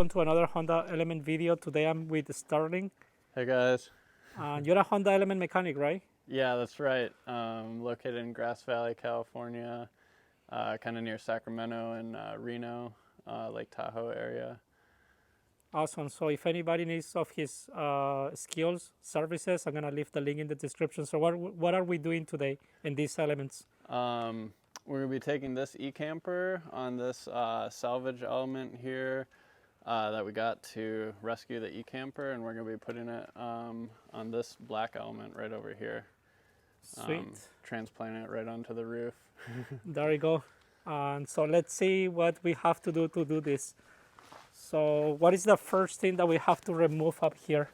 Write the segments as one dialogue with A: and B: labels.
A: Welcome to another Honda Element video. Today I'm with Sterling.
B: Hey guys.
A: You're a Honda Element mechanic, right?
B: Yeah, that's right. Located in Grass Valley, California, kind of near Sacramento and Reno, Lake Tahoe area.
A: Awesome. So if anybody needs of his skills, services, I'm gonna leave the link in the description. So what are we doing today in these elements?
B: We're gonna be taking this Ecamper on this salvage element here that we got to rescue the Ecamper, and we're gonna be putting it on this black element right over here.
A: Sweet.
B: Transplanting it right onto the roof.
A: There you go. And so let's see what we have to do this. So what is the first thing that we have to remove up here?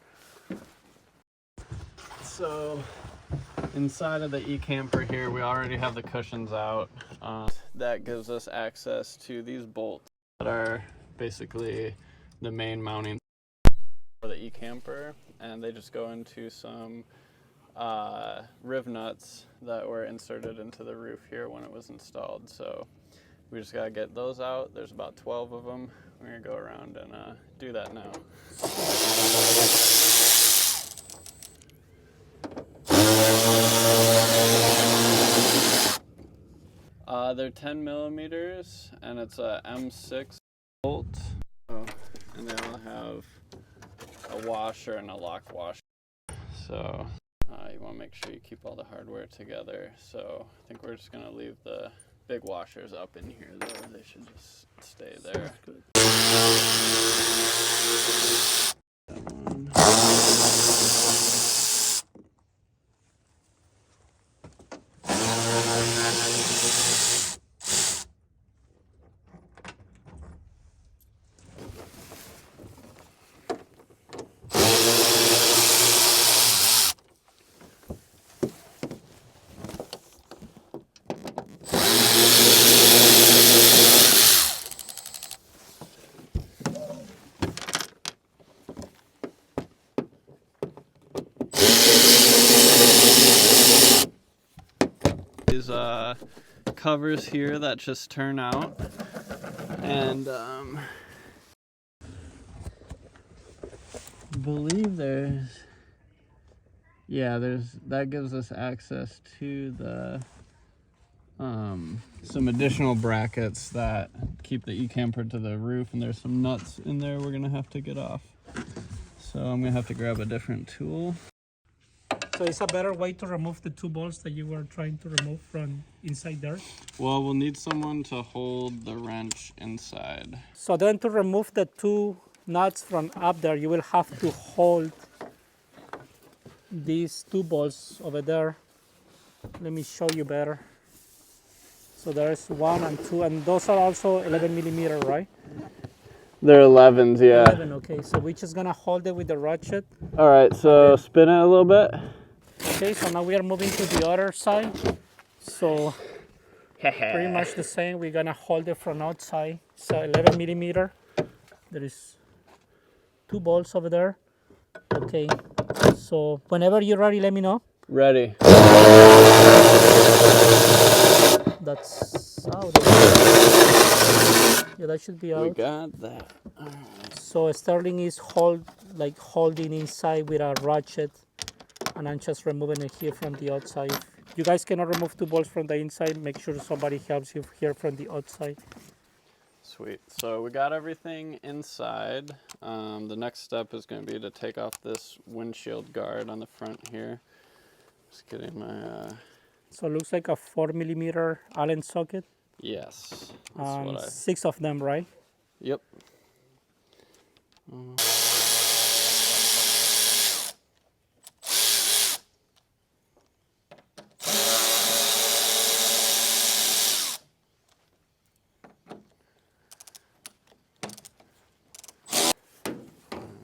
B: So inside of the Ecamper here, we already have the cushions out. That gives us access to these bolts that are basically the main mounting for the Ecamper, and they just go into some riv nuts that were inserted into the roof here when it was installed. So we just gotta get those out. There's about 12 of them. We're gonna go around and do that now. They're 10 millimeters, and it's a M6 bolt. Oh, and they all have a washer and a lock washer. So you want to make sure you keep all the hardware together. So I think we're just gonna leave the big washers up in here though. They should just stay there. These covers here that just turn out, and I believe that gives us access to the some additional brackets that keep the Ecamper to the roof, and there's some nuts in there we're gonna have to get off. So I'm gonna have to grab a different tool.
A: So it's a better way to remove the two bolts that you were trying to remove from inside there?
B: Well, we'll need someone to hold the wrench inside.
A: So then to remove the two nuts from up there, you will have to hold these two bolts over there. Let me show you better. So there's 1 and 2, and those are also 11 millimeter, right?
B: They're 11s, yeah.
A: 11, okay. So we're just gonna hold it with the ratchet.
B: All right, so spin it a little bit.
A: Okay, so now we are moving to the other side. So pretty much the same. We're gonna hold it from outside. So 11 millimeter. There is 2 bolts over there. Okay. So whenever you're ready, let me know.
B: Ready.
A: That's out. Yeah, that should be out.
B: We got that. All right.
A: So Sterling is holding inside with a ratchet, and I'm just removing it here from the outside. If you guys cannot remove 2 bolts from the inside, make sure somebody helps you here from the outside.
B: Sweet. So we got everything inside. The next step is going to be to take off this windshield guard on the front here. Just getting my...
A: So it looks like a 4 millimeter Allen socket.
B: Yes.
A: 6 of them, right?
B: Yep.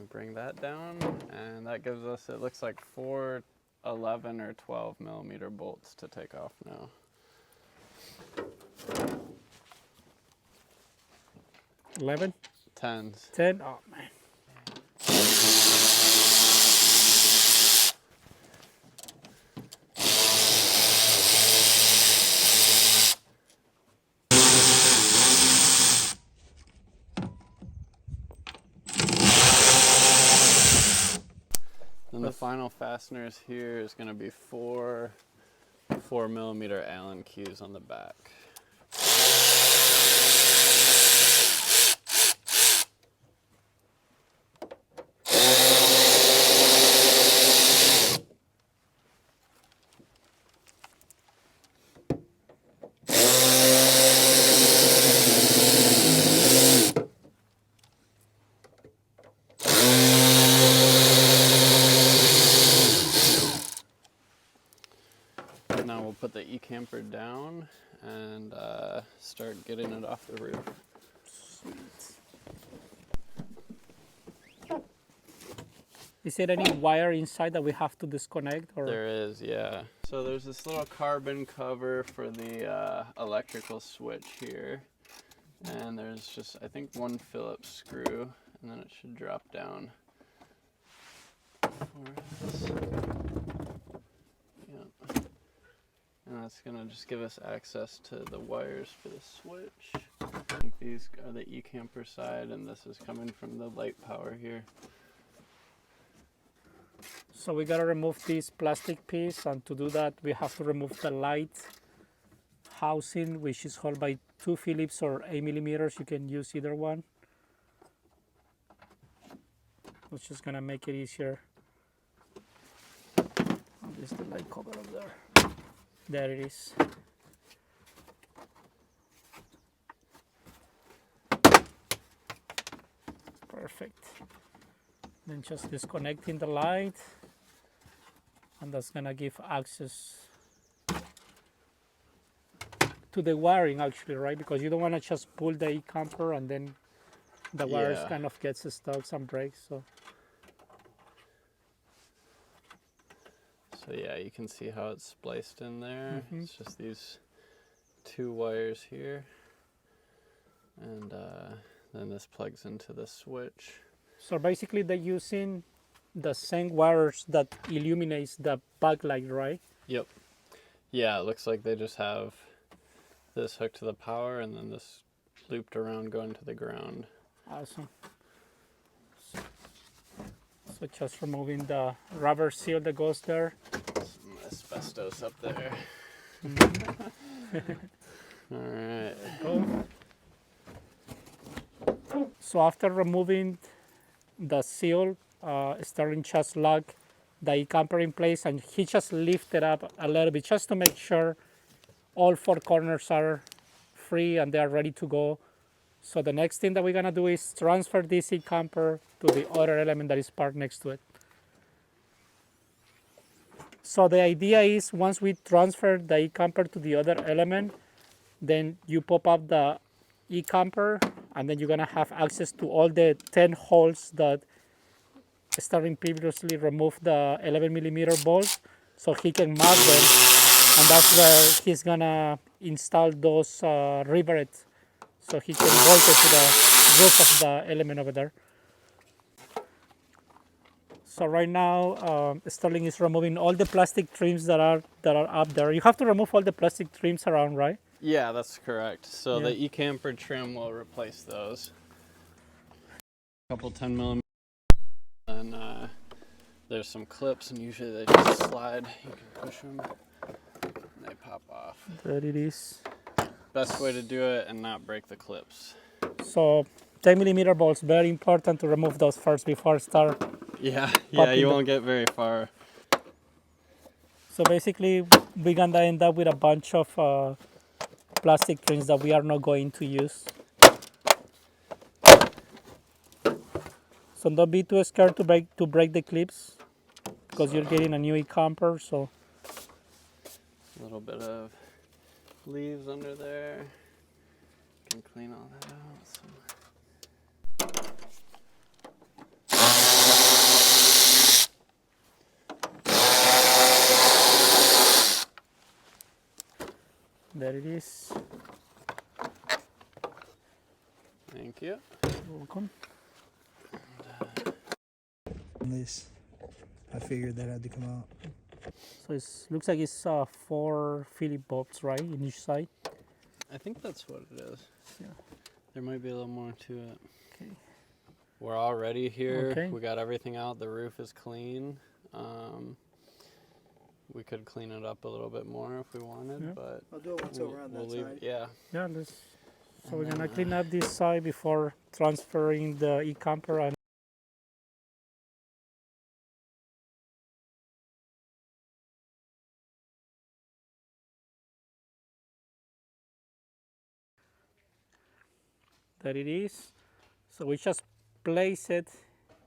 B: Bring that down, and that gives us, it looks like 4 11 or 12 millimeter bolts to take off now.
A: $11?
B: 10s.
A: 10? Oh, man.
B: then the final fasteners here is going to be four 4mm Allen keys on the back. Now we'll put the Ecamper down and start getting it off the roof.
A: Sweet. Is there any wire inside that we have to disconnect? Or?
B: There is, yeah. So there's this little carbon cover for the electrical switch here. And there's just, I think, one Phillips screw, and then it should drop down. Yep. And that's gonna just give us access to the wires for the switch. I think these are the Ecamper side, and this is coming from the light power here.
A: So we gotta remove this plastic piece, and to do that we have to remove the light housing, which is held by 2 Phillips or 8mm. You can use either one. It's just gonna make it easier. This is the light cover up there. There it is. Perfect. Then just disconnecting the light, and that's gonna give access to the wiring actually, right? Because you don't wanna just pull the Ecamper and then the wires kind of gets stuck and breaks. So
B: yeah, you can see how it's spliced in there. It's just these 2 wires here. And then this plugs into the switch.
A: So basically they're using the same wires that illuminates the backlight, right?
B: Yep. Yeah, it looks like they just have this hooked to the power and then this looped around going to the ground.
A: Awesome. So just removing the rubber seal that goes there.
B: Some asbestos up there. All right.
A: Go. So after removing the seal, Sterling just locked the Ecamper in place, and he just lifted up a little bit just to make sure all 4 corners are free and they are ready to go. So the next thing that we're gonna do is transfer this Ecamper to the other element that is parked next to it. So the idea is once we transfer the Ecamper to the other element, then you pop up the Ecamper, and then you're gonna have access to all the 10 holes that Sterling previously removed the 11mm bolts, so he can mark them, and that's where he's gonna install those rivets, so he can bolt it to the roof of the element over there. So right now, Sterling is removing all the plastic trims that are up there. You have to remove all the plastic trims around, right?
B: Yeah, that's correct. So the Ecamper trim will replace those. A couple 10mm, and there's some clips, and usually they just slide. You can push them, and they pop off.
A: There it is.
B: Best way to do it and not break the clips.
A: So 10mm bolts, very important to remove those first before start.
B: Yeah, you won't get very far.
A: So basically, we're gonna end up with a bunch of plastic trims that we are not going to use. So don't be too scared to break the clips, because you're getting a new Ecamper. So
B: A little bit of leaves under there. Can clean all that out.
A: there it is.
B: Thank you.
A: You're welcome.
C: This, I figured that had to come out.
A: So it looks like it's 4 Phillips bolts, right, in each side.
B: I think that's what it is.
A: Yeah.
B: There might be a little more to it.
A: Okay.
B: We're all ready here.
A: Okay.
B: We got everything out. The roof is clean. We could clean it up a little bit more if we wanted,
A: Yeah.
B: but
C: I'll do it once over on that
B: leave
C: side.
B: it. Yeah.
A: Yeah, let's. So we're
B: And
A: gonna
B: then,
A: clean up this side before transferring the Ecamper and. That it is. So we just place it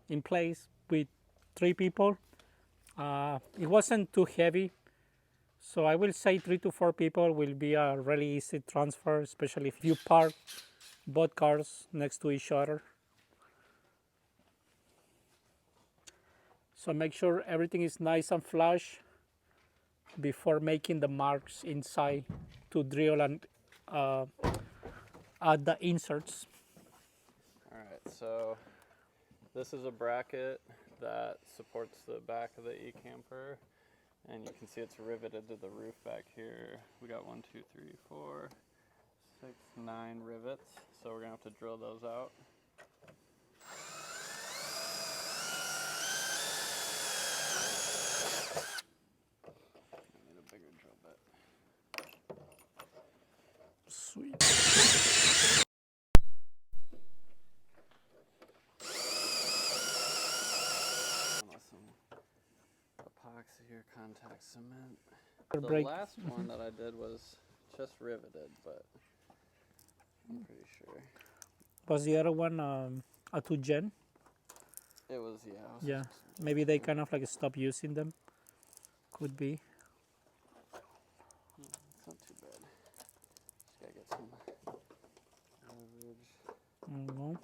A: in place with 3 people. It wasn't too heavy, so I will say 3 to 4 people will be a really easy transfer, especially if you park both cars next to each other. So make sure everything is nice and flush before making the marks inside to drill and uh, add the inserts.
B: all right, so this is a bracket that supports the back of the Ecamper, and you can see it's riveted to the roof back here. We got 1, 2, 3, 4, 6, 9 rivets, so we're gonna have to drill those out. I need a bigger drill bit.
A: Sweet.
B: Some epoxy or contact cement.
A: Or
B: The
A: break.
B: last one that I did was just riveted, but I'm pretty sure
A: Was the other one a 2 gen?
B: it was. Yeah. It was
A: Yeah, maybe they kind of like stop using them. Could be.
B: It's not too bad. Just gotta get some leverage.
A: I don't know.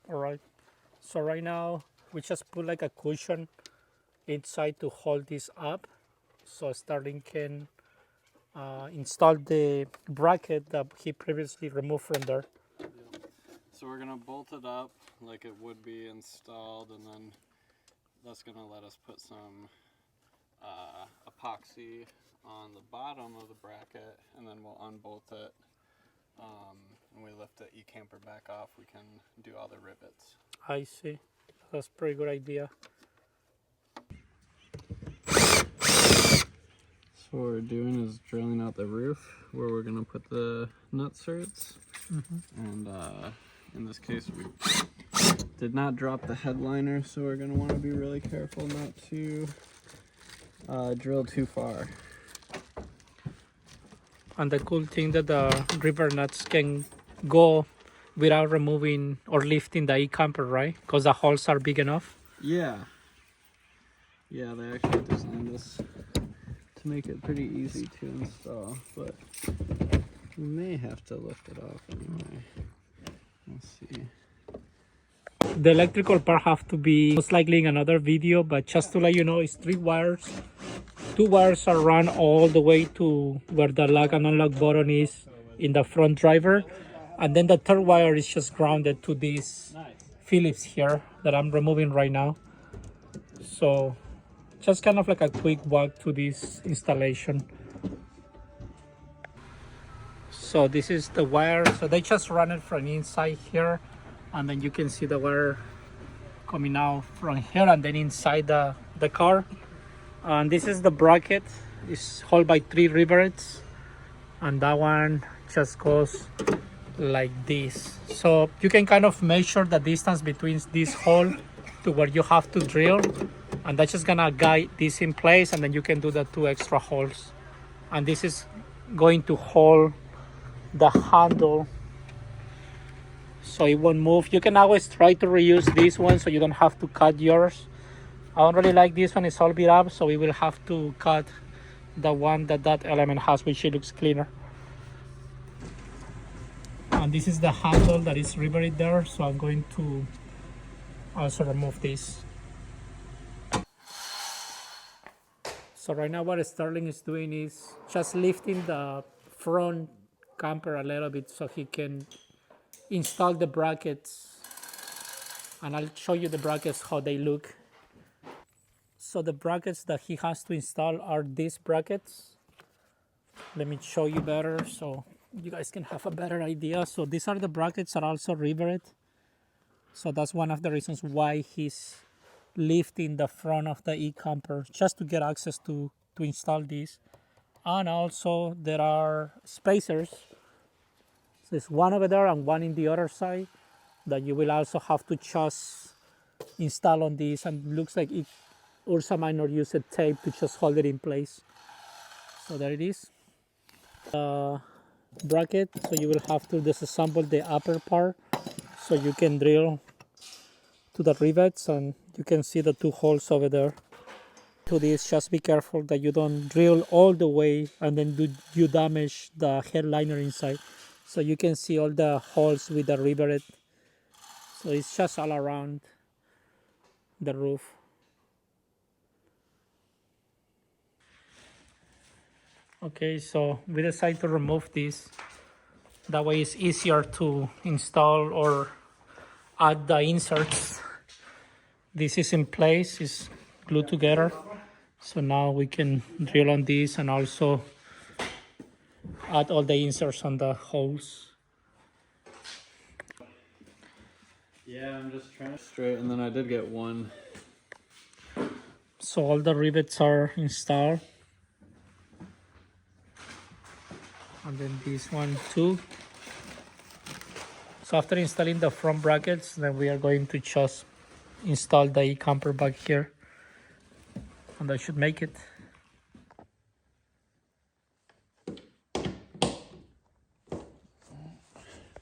A: All right. So right now we just put like a cushion inside to hold this up, so Starling can install the bracket that he previously removed from there.
B: Yep. So we're gonna bolt it up like it would be installed, and then that's gonna let us put some epoxy on the bottom of the bracket, and then we'll unbolt it. When we lift the Ecamper back off, we can do all the rivets.
A: I see. That's a pretty good idea.
B: So what we're doing is drilling out the roof where we're gonna put the nut certs. And in this case we did not drop the headliner, so we're gonna want to be really careful not to drill too far.
A: And the cool thing that the river nuts can go without removing or lifting the Ecamper, right? Because the holes are big enough.
B: Yeah, they actually designed this to make it pretty easy to install, but we may have to lift it off anyway. Let's see.
A: The electrical part have to be most likely in another video, but just to let you know, it's 3 wires. 2 wires are run all the way to where the lock and unlock button is in the front driver, and then the 3rd wire is just grounded to this Phillips here that I'm removing right now. So just kind of like a quick walk to this installation. So this is the wire. So they just run it from inside here, and then you can see the wire coming out from here and then inside the car. And this is the bracket. It's held by 3 rivets, and that one just goes like this. So you can kind of measure the distance between this hole to where you have to drill, and that's just gonna guide this in place, and then you can do the 2 extra holes. And this is going to hold the handle so it won't move. You can always try to reuse this one so you don't have to cut yours. I don't really like this one, it's all beat up, so we will have to cut the one that element has, which it looks cleaner. And this is the handle that is riveted there, so I'm going to also remove this. So right now what Starling is doing is just lifting the front camper a little bit so he can install the brackets, and I'll show you the brackets how they look. So the brackets that he has to install are these brackets. Let me show you better so you guys can have a better idea. So these are the brackets that are also riveted, So that's one of the reasons why he's lifting the front of the Ecamper, just to get access to install this. And also there are spacers. So there's one over there and one in the other side that you will also have to just install on this, and looks like it Ursa Minor used a tape to just hold it in place. So there it is. Bracket, so you will have to disassemble the upper part so you can drill to the rivets, and you can see the two holes over there. To this, just be careful that you don't drill all the way and then you damage the headliner inside. So you can see all the holes with the rivet. So it's just all around the roof. Okay, so we decided to remove this. That way it's easier to install or add the inserts. This is in place, it's glued together. So now we can drill on this and also add all the inserts on the holes.
B: Yeah, I'm just trying to straight, and then I did get one.
A: So all the rivets are installed. And then this one too. So after installing the front brackets, then we are going to just install the Ecamper back here. And that should make it.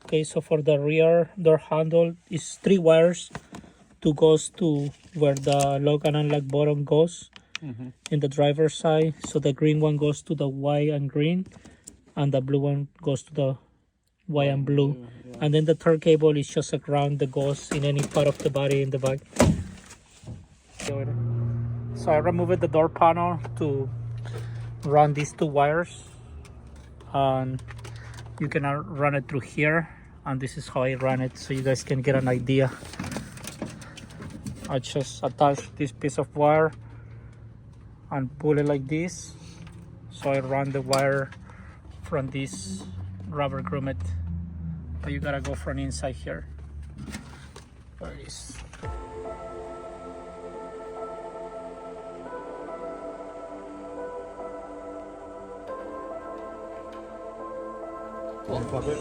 A: Okay, so for the rear door handle, is 3 wires to goes to where the lock and unlock button goes in the driver's side. So the green one goes to the white and green, and the blue one goes to the white and blue.
B: Yeah.
A: And then the third cable is just a ground that goes in any part of the body in the back. So I removed the door panel to run these 2 wires, and you can run it through here, and this is how I run it so you guys can get an idea. I just attach this piece of wire and pull it like this, so I run the wire from this rubber grommet, but you gotta go from inside here. There it is.
C: Want to pop it?